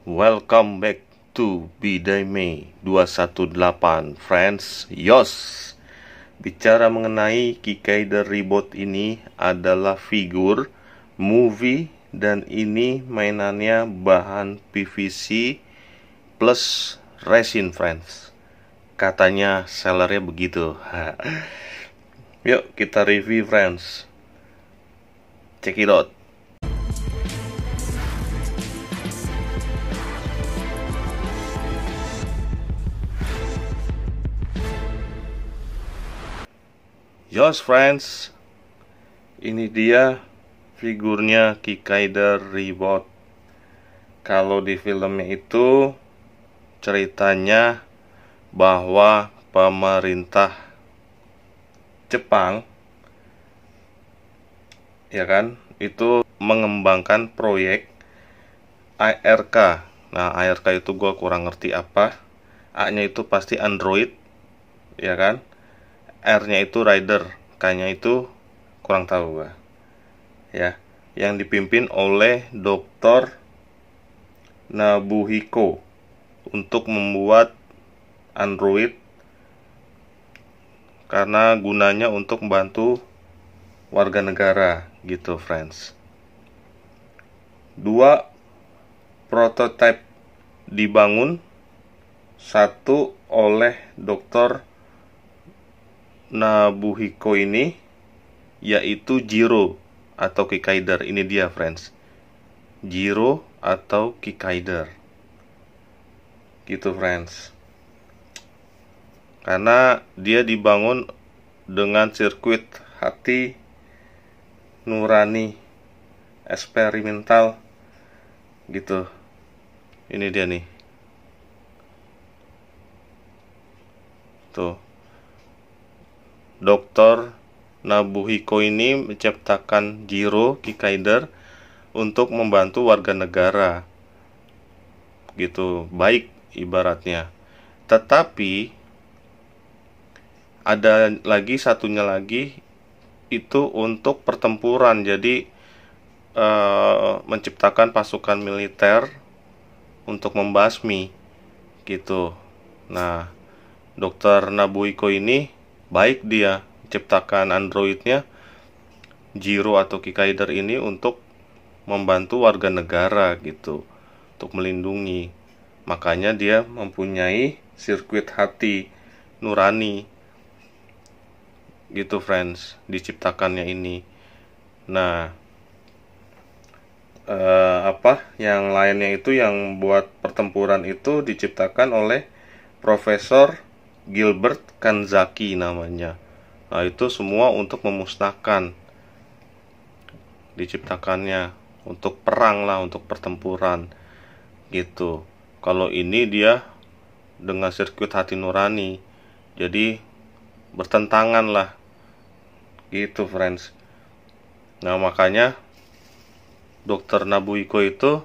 Welcome back to Bidai 218 friends. Yos, bicara mengenai Kikaider Reboot ini adalah figur movie dan ini mainannya bahan PVC plus resin friends. Katanya sellernya begitu. Yuk kita review friends. Check it out. Yos friends, ini dia figurnya Kikaider Reboot. Kalau di filmnya itu ceritanya bahwa pemerintah Jepang, ya kan, itu mengembangkan proyek ARK. Nah, ARK itu gue kurang ngerti apa. A-nya itu pasti Android, ya kan. R-nya itu rider, K-nya itu kurang tahu gua. Ya, yang dipimpin oleh Dr. Nobuhiko untuk membuat Android karena gunanya untuk membantu warga negara gitu, friends. 2 prototipe dibangun, satu oleh Dr. Nobuhiko ini, yaitu Jiro atau Kikaider. Ini dia friends, Jiro atau Kikaider gitu friends, karena dia dibangun dengan sirkuit hati nurani eksperimental gitu. Ini dia nih tuh, Dr. Nobuhiko ini menciptakan Jiro Kikaider untuk membantu warga negara gitu, baik ibaratnya. Tetapi ada lagi satunya lagi itu untuk pertempuran. Jadi menciptakan pasukan militer untuk membasmi gitu. Nah, Dr. Nobuhiko ini baik dia ciptakan androidnya Jiro atau Kikaider ini untuk membantu warga negara gitu, untuk melindungi. Makanya dia mempunyai sirkuit hati nurani gitu friends, diciptakannya ini. Nah, yang lainnya itu yang buat pertempuran itu diciptakan oleh Profesor Gilbert Kanzaki namanya. Nah, itu semua untuk memusnahkan, diciptakannya untuk perang lah, untuk pertempuran gitu. Kalau ini dia dengan sirkuit hati nurani, jadi bertentangan lah gitu friends. Nah, makanya Dr. Nobuhiko itu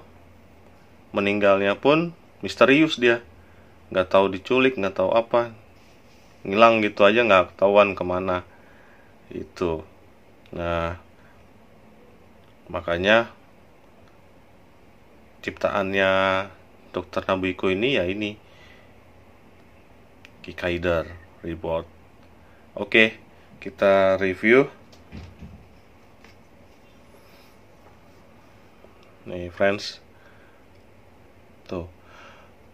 meninggalnya pun misterius, dia nggak tahu diculik, nggak tahu apa, ngilang gitu aja, nggak ketahuan kemana itu. Nah, makanya ciptaannya Dr. Nobuhiko ini ya ini Kikaider Reboot. Oke, kita review nih friends. Tuh,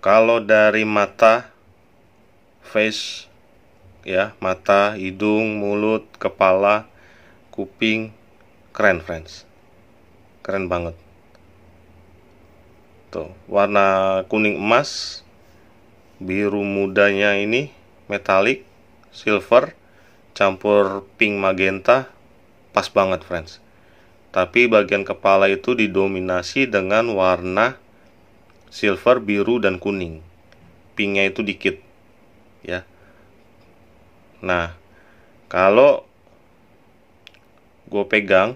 kalau dari mata, face ya, mata, hidung, mulut, kepala, kuping, keren friends, keren banget. Tuh, warna kuning emas, biru mudanya ini metalik, silver, campur pink magenta, pas banget friends. Tapi bagian kepala itu didominasi dengan warna silver, biru, dan kuning. Pinknya itu dikit ya. Nah, kalau gue pegang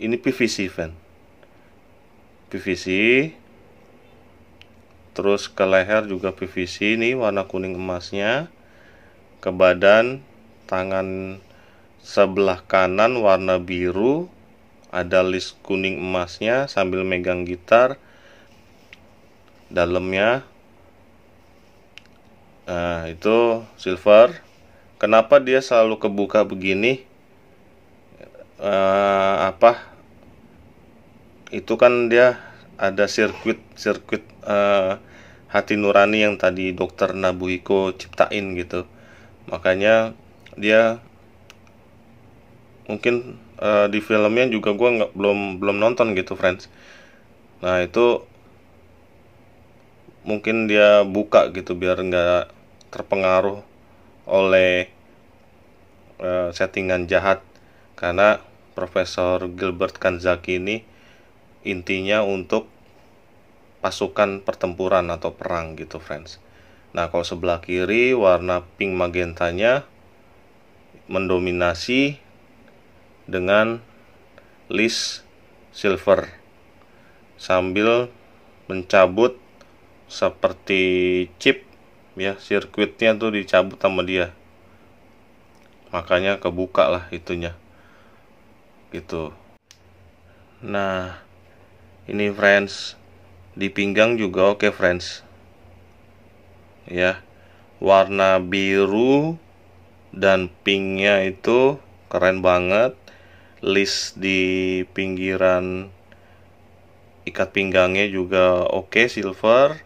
ini PVC fan, PVC, terus ke leher juga PVC nih, warna kuning emasnya. Ke badan, tangan sebelah kanan warna biru, ada list kuning emasnya sambil megang gitar. dalamnya. Nah, itu silver. Kenapa dia selalu kebuka begini? Itu kan dia ada sirkuit hati nurani yang tadi dokter Nobuhiko ciptain gitu. Makanya dia mungkin di filmnya juga gue belum nonton gitu, friends. Nah, itu mungkin dia buka gitu biar nggak terpengaruh oleh settingan jahat, karena Profesor Gilbert Kanzaki ini intinya untuk pasukan pertempuran atau perang gitu, friends. Nah, kalau sebelah kiri warna pink magentanya mendominasi dengan list silver sambil mencabut seperti chip ya, sirkuitnya tuh dicabut sama dia, makanya kebuka lah itunya gitu. Nah, ini friends, di pinggang juga oke, friends ya, warna biru dan pinknya itu keren banget. List di pinggiran ikat pinggangnya juga oke, silver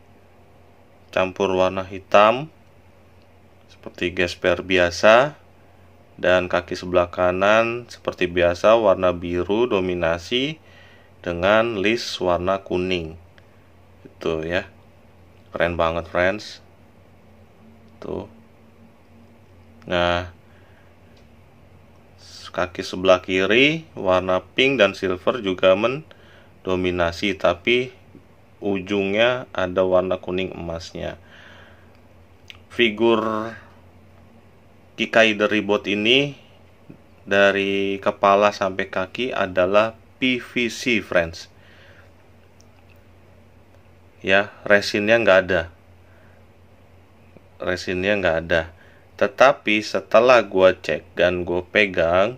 campur warna hitam seperti gesper biasa. Dan kaki sebelah kanan seperti biasa warna biru dominasi dengan list warna kuning. Itu ya, keren banget, friends. Tuh. Nah, kaki sebelah kiri warna pink dan silver juga mendominasi, tapi ujungnya ada warna kuning emasnya. Figur Kikai the Robot ini dari kepala sampai kaki adalah PVC, friends ya, resinnya nggak ada. Tetapi setelah gua cek dan gua pegang,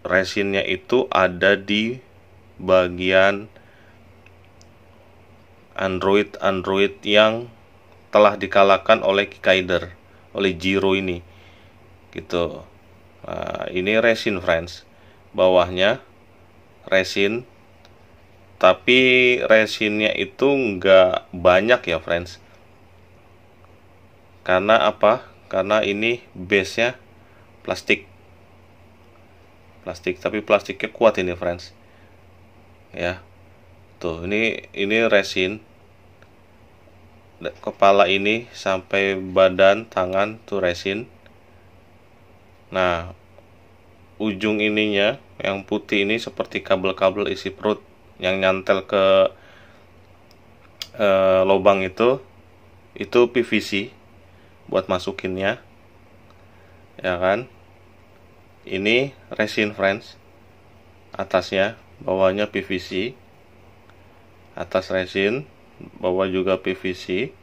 resinnya itu ada di bagian android yang telah dikalahkan oleh Kikaider, oleh Jiro ini gitu. Nah, ini resin, friends, bawahnya resin, tapi resinnya itu nggak banyak ya, friends. Karena apa? Karena ini base-nya plastik, tapi plastiknya kuat ini, friends ya. Tuh, ini resin. Kepala ini sampai badan tangan tuh resin. Nah, ujung ininya yang putih ini seperti kabel-kabel isi perut yang nyantel ke lubang itu PVC buat masukinnya, ya kan. Ini resin, friends, atasnya, bawahnya PVC, atas resin, bawah juga PVC,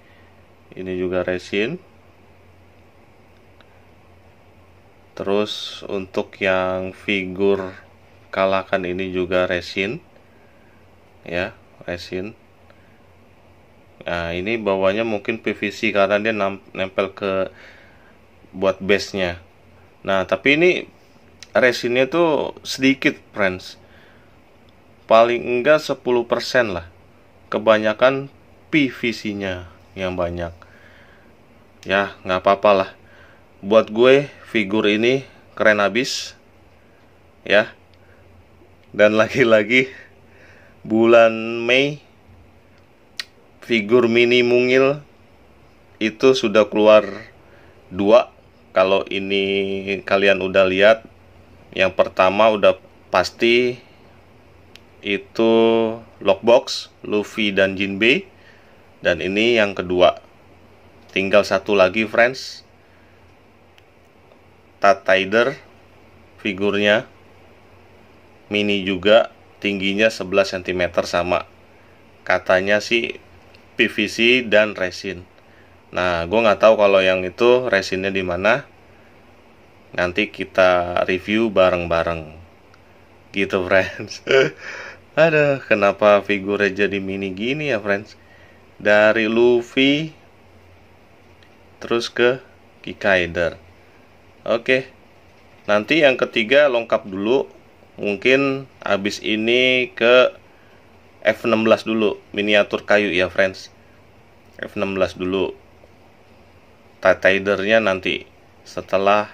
ini juga resin. Terus untuk yang figur kalahkan ini juga resin ya, resin. Nah, ini bawahnya mungkin PVC karena dia nempel ke buat base-nya. Nah, tapi ini resinnya tuh sedikit, friends, paling enggak 10% lah. Kebanyakan PVC-nya yang banyak. Ya, nggak apa-apa lah. Buat gue figur ini keren abis ya. Dan lagi-lagi bulan Mei figur mini mungil itu sudah keluar 2. Kalau ini kalian udah lihat, yang pertama udah pasti itu Lockbox, Luffy dan Jinbei. Dan ini yang kedua. Tinggal satu lagi, friends, Tatider, figurnya mini juga, tingginya 11 cm sama. Katanya sih PVC dan resin. Nah, gue nggak tahu kalau yang itu resinnya di mana. Nanti kita review bareng-bareng gitu, friends. Aduh, kenapa figurnya jadi mini gini ya, friends? Dari Luffy terus ke Kikaider. Oke. Nanti yang ketiga lengkap dulu. Mungkin abis ini ke F16 dulu, miniatur kayu ya, friends. F16 dulu. Kikaidernya nanti setelah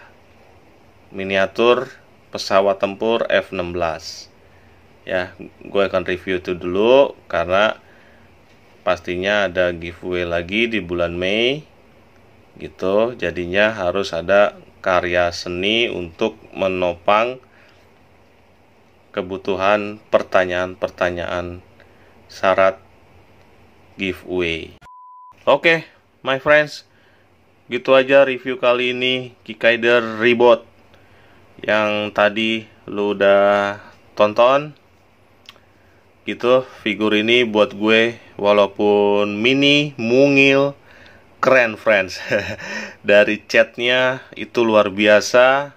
miniatur pesawat tempur F16. Ya, gue akan review itu dulu karena pastinya ada giveaway lagi di bulan Mei gitu. Jadinya harus ada karya seni untuk menopang kebutuhan pertanyaan-pertanyaan syarat giveaway. Oke, my friends, gitu aja review kali ini Kikaider Reebok yang tadi lu udah tonton. Gitu, figur ini buat gue walaupun mini, mungil, keren, friends. Dari catnya itu luar biasa.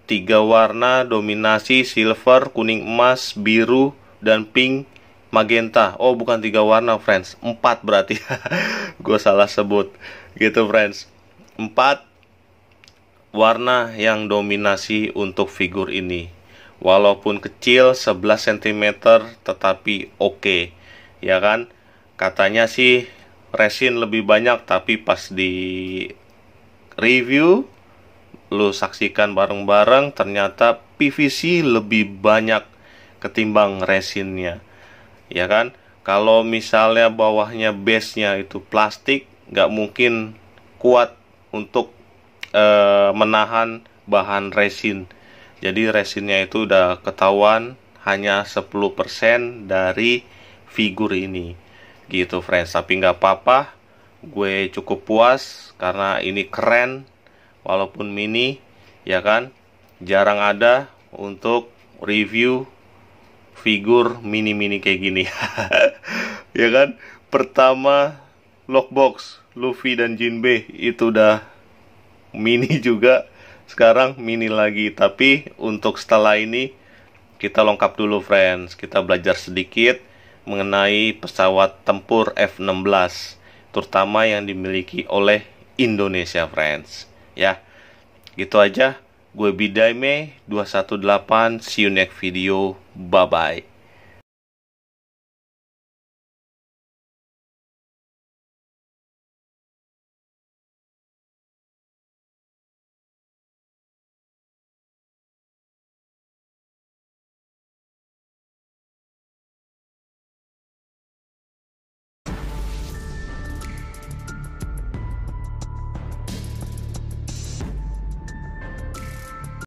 3 warna dominasi, silver, kuning emas, biru, dan pink, magenta. Oh, bukan 3 warna, friends, 4 berarti. Gue salah sebut. Gitu, friends, 4 warna yang dominasi untuk figur ini. Walaupun kecil 11 cm tetapi oke, ya kan? Katanya sih resin lebih banyak, tapi pas di review lu saksikan bareng-bareng ternyata PVC lebih banyak ketimbang resinnya, ya kan? Kalau misalnya bawahnya base-nya itu plastik, nggak mungkin kuat untuk menahan bahan resin. Jadi resinnya itu udah ketahuan hanya 10% dari figur ini. Gitu, friends. Tapi nggak apa-apa, gue cukup puas karena ini keren. Walaupun mini, ya kan? Jarang ada untuk review figur mini-mini kayak gini. Ya kan? Pertama Lockbox Luffy dan Jinbe itu udah mini juga. Sekarang mini lagi. Tapi untuk setelah ini kita lengkap dulu, friends. Kita belajar sedikit mengenai pesawat tempur F16, terutama yang dimiliki oleh Indonesia, friends. Ya, gitu aja. Gue Bidaime 218. See you next video. Bye bye.